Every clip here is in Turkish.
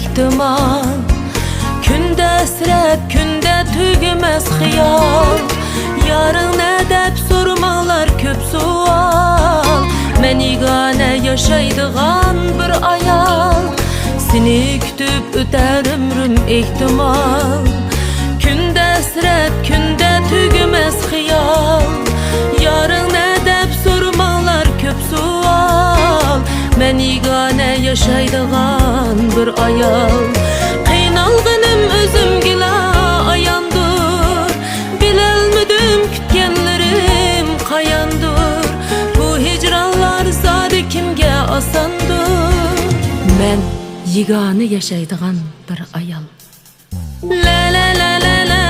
ehtimal. Günde esret, günde tügümez hıyal. Yarın ne dep sormalar köp sual. Men igane yaşaydıgan bir ayal. Seni kütüp öter ömrüm ehtimal. Günde esret, günde tügümez hıyal. Yarın ne dep sormalar köp sual. Men igane yaşaydıgan bir ayal. Kıynalgınım özüm gila ayandır. Bilelmedim kütkenlerim kayandır. Bu hicranlar zade kimge asandır. Men yigane yaşaydıgan bir ayal. La la la la la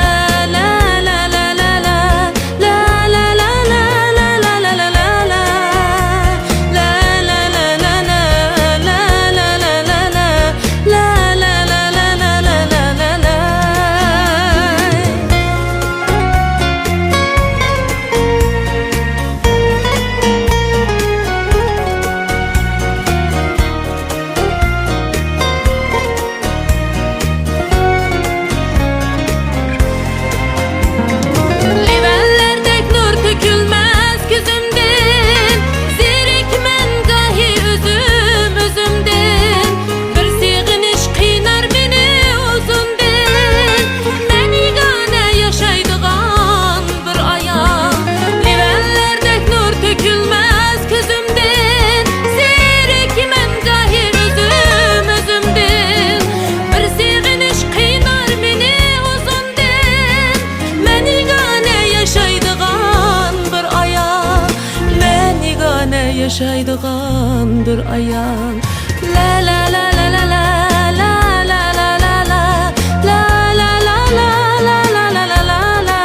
la la la la la la la la la la la la la la la yaşaydıgan bir ayal. La la la la la la la la la la la la la la la la la la la la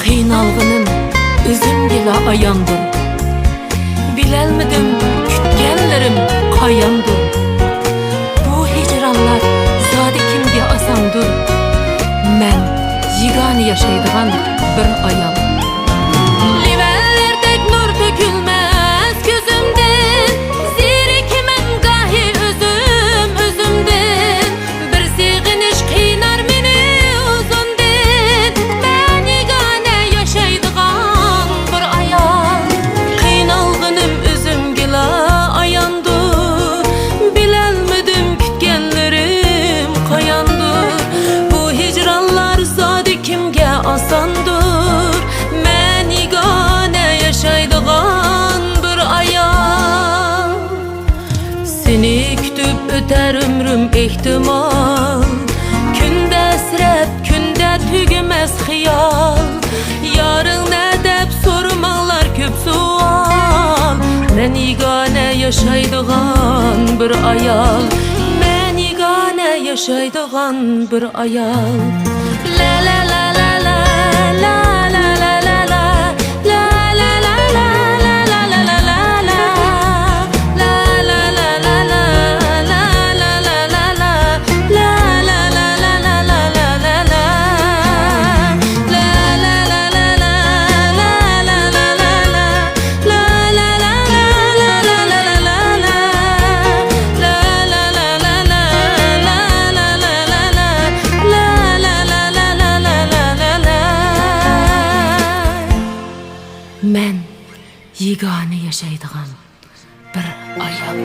Kıynalgınım üzüm gila ayandır. Bilelmedim kütkenlerim kayandır. Bu hicranlar zade kimge asandır. Men yigane yaşaydıgan bir ayal. Livellerdek nur dökülmez gözümden. Zirikimen gahi özüm özümden. Bir siginiş kıynar meni uzundan. Ben yigane yaşaydıgan bir ayal. Kıynalgınım özüm gila ayandır. Bilelmedim kütkenlerim kayandır. Bu hicranlar zade kimge asandır. Men yigane yaşaydıgan bir ayal. Seni kütüp öter ömrüm ehtimal. Günde esret, günde tügümez hıyal. Yarın ne dep sormalar köp sual. Men yigane yaşaydıgan bir ayal. Men yigane yaşaydıgan bir ayal. La la la la la la la la la la la la la la la la la la. Men yigane yaşaydıgan bir ayal.